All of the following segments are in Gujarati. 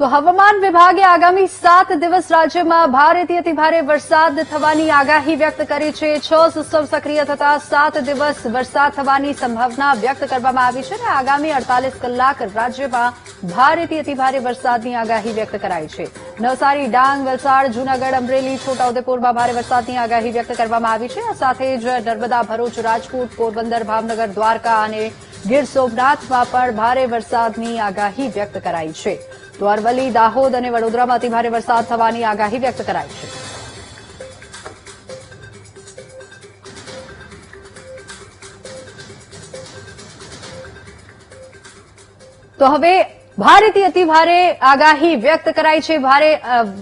તો હવામાન વિભાગે આગામી 7 દિવસ રાજ્યમાં ભારેથી અતિભારે વરસાદ થવાની આગાહી વ્યક્ત કરી છે। 6 સિસ્ટમ સક્રિય થતા 7 દિવસ વરસાદ થવાની સંભાવના વ્યક્ત કરવામાં આવી છે અને આગામી 48 કલાક રાજ્યમાં ભારેથી અતિભારે વરસાદની આગાહી વ્યક્ત કરાઈ છે। નવસારી, ડાંગ, વલસાડ, જૂનાગઢ, અમરેલી, છોટાઉદેપુરમાં ભારે વરસાદની આગાહી વ્યક્ત કરવામાં આવી છે। આ સાથે જ નર્મદા, ભરૂચ, રાજકોટ, પોરબંદર, ભાવનગર, દ્વારકા અને ગીર સોમનાથમાં પણ ભારે વરસાદની આગાહી વ્યક્ત કરાઈ છે। તો અરવલ્લી, દાહોદ અને વડોદરામાં અતિભારે વરસાદ થવાની આગાહી વ્યક્ત કરાઈ છે। તો હવે ભારેથી અતિભારે આગાહી વ્યક્ત કરાઈ છે, ભારે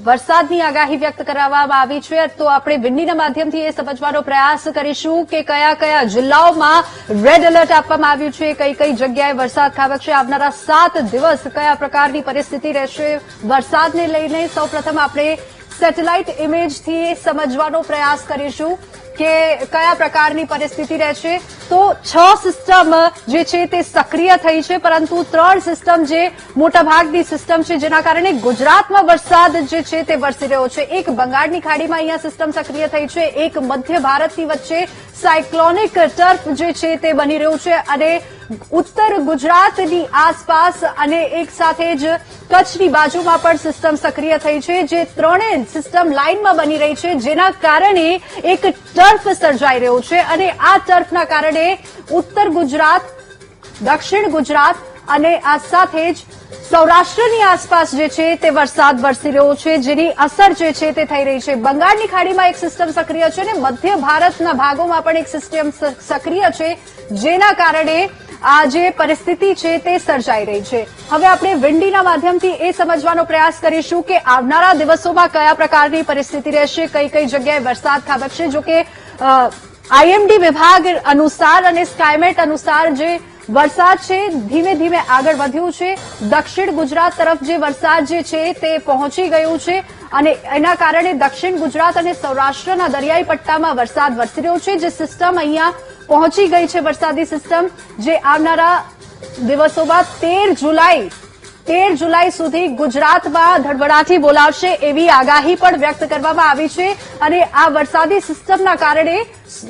વરસાદની આગાહી વ્યક્ત કરવામાં આવી છે। તો આપણે વિંડીના માધ્યમથી એ સમજવાનો પ્રયાસ કરીશું કે કયા કયા જિલ્લાઓમાં રેડ એલર્ટ આપવામાં આવ્યું છે, કઈ કઈ જગ્યાએ વરસાદ ખાબકશે, આવનારા 7 દિવસ કયા પ્રકારની પરિસ્થિતિ રહેશે વરસાદને લઈને। સૌપ્રથમ આપણે સેટેલાઇટ ઇમેજથી સમજવાનો પ્રયાસ કરીશું કે કયા પ્રકારની પરિસ્થિતિ રહેશે। તો 6 સિસ્ટમ જે છે તે સક્રિય થઈ છે, પરંતુ 3 સિસ્ટમ જે મોટાભાગની સિસ્ટમ છે જેના કારણે ગુજરાતમાં વરસાદ જે છે તે વરસી રહ્યો છે। એક બંગાળની ખાડીમાં અહીંયા સિસ્ટમ સક્રિય થઈ છે, એક મધ્ય ભારતની વચ્ચે સાયક્લોનિક ટર્ફ જે છે તે બની રહ્યું છે અને ઉત્તર ગુજરાતની આસપાસ અને એક સાથે જ કચ્છની બાજુમાં પણ સિસ્ટમ સક્રિય થઈ છે, જે ત્રણેય સિસ્ટમ લાઇનમાં બની રહી છે, જેના કારણે એક ટર્ફ સર્જાઈ રહ્યો છે અને આ ટર્ફના કારણે ઉત્તર ગુજરાત, દક્ષિણ ગુજરાત અને આ સાથે જ સૌરાષ્ટ્રની આસપાસ જે છે તે વરસાદ વરસી રહ્યો છે, જેની અસર જે છે તે થઈ રહી છે। બંગાળની ખાડીમાં એક સિસ્ટમ સક્રિય છે અને મધ્ય ભારતના ભાગોમાં પણ એક સિસ્ટમ સક્રિય છે, જેના કારણે આ જે પરિસ્થિતિ છે તે સર્જાઈ રહી છે। હવે આપણે વિંડીના માધ્યમથી એ સમજવાનો પ્રયાસ કરીશું કે આવનારા દિવસોમાં કયા પ્રકારની પરિસ્થિતિ રહેશે, કઈ કઈ જગ્યાએ વરસાદ ખાબકશે। જો કે આઈએમડી વિભાગ અનુસાર અને સ્કાયમેટ અનુસાર જે વરસાદ છે ધીમે ધીમે આગળ વધ્યું છે, દક્ષિણ ગુજરાત તરફ જે વરસાદ જે છે તે પહોંચી ગયું છે અને એના કારણે દક્ષિણ ગુજરાત અને સૌરાષ્ટ્રના દરિયાઈ પટ્ટામાં વરસાદ વરસી રહ્યો છે। જે સિસ્ટમ અહીંયા પહોંચી ગઈ છે, વરસાદી સિસ્ટમ જે આવનારા દિવસોમાં 13 જુલાઈ સુધી ગુજરાતમાં ધડબડાટી બોલાવશે એવી આગાહી પણ વ્યક્ત કરવામાં આવી છે અને આ વરસાદી સિસ્ટમના કારણે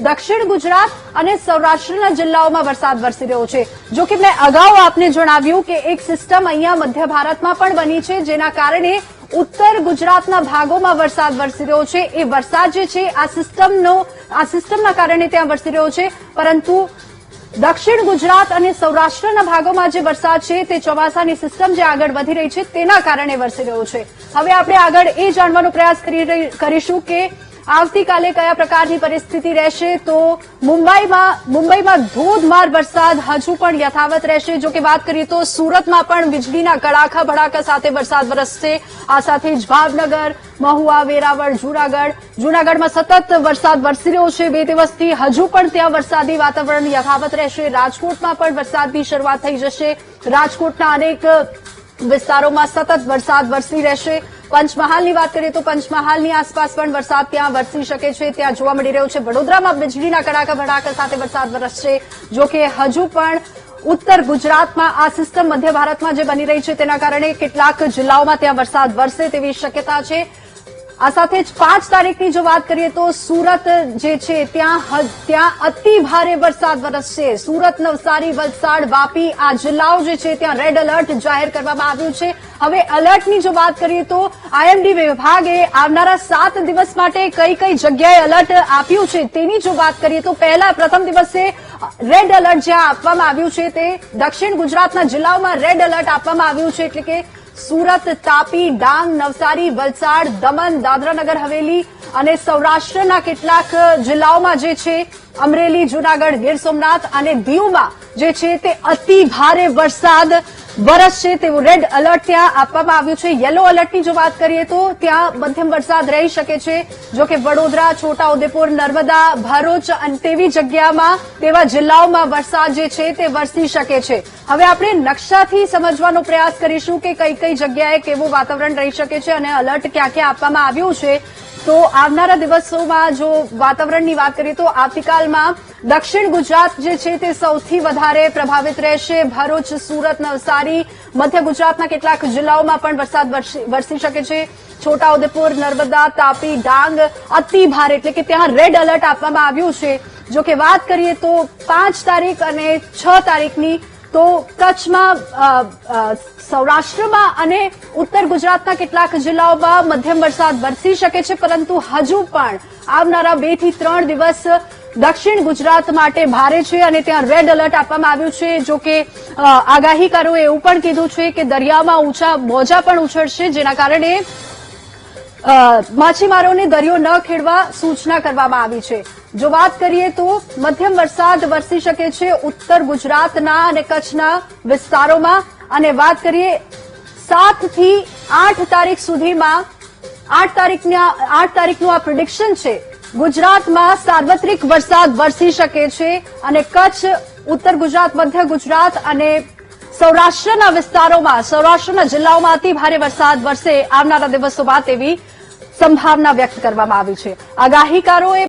દક્ષિણ ગુજરાત અને સૌરાષ્ટ્રના જિલ્લાઓમાં વરસાદ વરસી રહ્યો છે। જો કે મેં અગાઉ આપને જણાવ્યું કે એક સિસ્ટમ અહીંયા મધ્ય ભારતમાં પણ બની છે, જેના કારણે ઉત્તર ગુજરાતના ભાગોમાં વરસાદ વરસી રહ્યો છે। એ વરસાદ જે છે આ સિસ્ટમના કારણે ત્યાં વરસી રહ્યો છે, પરંતુ દક્ષિણ ગુજરાત અને સૌરાષ્ટ્રના ભાગોમાં જે વરસાદ છે તે ચોમાસાની સિસ્ટમ જે આગળ વધી રહી છે તેના કારણે વરસી રહ્યો છે। હવે આપણે આગળ એ જાણવાનો પ્રયાસ કરીશું કે આવતીકાલે કયા પ્રકારની પરિસ્થિતિ રહેશે। તો મુંબઈમાં ધોધમાર વરસાદ હજુ પણ યથાવત રહેશે। જો કે વાત કરીએ તો સુરતમાં પણ વીજળીના કડાકા ભડાકા સાથે વરસાદ વરસશે। આ સાથે જ ભાવનગર, મહુવા, વેરાવળ, જૂનાગઢમાં સતત વરસાદ વરસી રહ્યો છે 2 દિવસથી, હજુ પણ ત્યાં વરસાદી વાતાવરણ યથાવત રહેશે। રાજકોટમાં પણ વરસાદની શરૂઆત થઈ જશે, રાજકોટના અનેક વિસ્તારોમાં સતત વરસાદ વરસી રહેશે। પંચમહાલની વાત કરીએ તો પંચમહાલની આસપાસ પણ વરસાદ ત્યાં વરસી શકે છે, ત્યાં જોવા મળી રહ્યો છે। વડોદરામાં વીજળીના કડાકા ભડાકા સાથે વરસાદ વરસશે। જો કે હજુ પણ ઉત્તર ગુજરાતમાં આ સિસ્ટમ મધ્ય ભારતમાં જે બની રહી છે તેના કારણે કેટલાક જિલ્લાઓમાં ત્યાં વરસાદ વરસે તેવી શક્યતા છે। આ સાથે જ 5 તારીખની જો વાત કરીએ તો સુરત જે છે ત્યાં અતિ ભારે વરસાદ વરસશે। સુરત, નવસારી, વલસાડ, વાપી આ જિલ્લાઓ જે છે ત્યાં રેડ એલર્ટ જાહેર કરવામાં આવ્યું છે। હવે એલર્ટની જો વાત કરીએ તો આઈએમડી વિભાગે આવનારા 7 દિવસ માટે કઈ કઈ જગ્યાએ એલર્ટ આપ્યું છે તેની જો વાત કરીએ તો પ્રથમ દિવસે રેડ એલર્ટ જ્યાં આપવામાં આવ્યું છે તે દક્ષિણ ગુજરાતના જિલ્લાઓમાં રેડ એલર્ટ આપવામાં આવ્યું છે, એટલે કે સુરત, તાપી, ડાંગ, નવસારી, વલસાડ, દમણ, દાદરાનગર હવેલી અને સૌરાષ્ટ્રના કેટલાક જિલ્લાઓમાં જે છે અમરેલી, જૂનાગઢ, ગીર સોમનાથ અને દીવમાં જે છે તે અતિ ભારે વરસાદ વરસશે તેવું રેડ એલર્ટ ત્યાં આપવામાં આવ્યું છે। યલો એલર્ટની જો વાત કરીએ તો ત્યાં મધ્યમ વરસાદ રહી શકે છે। જો કે વડોદરા, છોટાઉદેપુર, નર્મદા, ભરૂચ અને તેવા જિલ્લાઓમાં વરસાદ જે છે તે વરસી શકે છે। હવે આપણે નકશાથી સમજવાનો પ્રયાસ કરીશું કે કઈ કઈ જગ્યાએ કેવું વાતાવરણ રહી શકે છે અને એલર્ટ ક્યાં ક્યાં આપવામાં આવ્યું છે। તો આવનારા દિવસોમાં જો વાતાવરણની વાત કરીએ તો આવતીકાલમાં દક્ષિણ ગુજરાત જે છે તે સૌથી વધારે પ્રભાવિત રહેશે। ભરૂચ, સુરત, નવસારી, મધ્ય ગુજરાતના કેટલાક જિલ્લાઓમાં પણ વરસાદ વરસી શકે છે. છોટાઉદેપુર, નર્મદા, તાપી, ડાંગ અતિ ભારે એટલે કે ત્યાં રેડ એલર્ટ આપવામાં આવ્યું છે. જો કે વાત કરીએ તો 5 તારીખ અને 6 તારીખની તો કચ્છમાં, સૌરાષ્ટ્રમાં અને ઉત્તર ગુજરાતના કેટલાક જિલ્લાઓમાં મધ્યમ વરસાદ વરસી શકે છે, પરંતુ હજુ પણ આવનારા 2 થી 3 દિવસ દક્ષિણ ગુજરાત માટે ભારે છે અને ત્યાં રેડ એલર્ટ આપવામાં આવ્યું છે. જો કે આગાહીકારોએ એવું પણ કીધું છે કે દરિયામાં ઊંચા મોજા પણ ઉછળશે, જેના કારણે માછીમારોને દરિયો ન ખેડવા સૂચના કરવામાં આવી છે. જો વાત કરીએ તો મધ્યમ વરસાદ વરસી શકે છે ઉત્તર ગુજરાતના અને કચ્છના વિસ્તારોમાં. અને વાત કરીએ 7 થી 8 તારીખ સુધીમાં, 8 તારીખનું આ પ્રિડિક્શન છે. ગુજરાતમાં સાર્વત્રિક વરસાદ વરસી શકે છે અને કચ્છ, ઉત્તર ગુજરાત, મધ્ય ગુજરાત અને સૌરાષ્ટ્રના વિસ્તારોમાં, સૌરાષ્ટ્રના જિલ્લાઓમાં અતિ ભારે વરસાદ વરસે આવનારા દિવસોમાં તેવી સંભાવના વ્યક્ત કરવામાં આવી છે. આગાહીકારોએ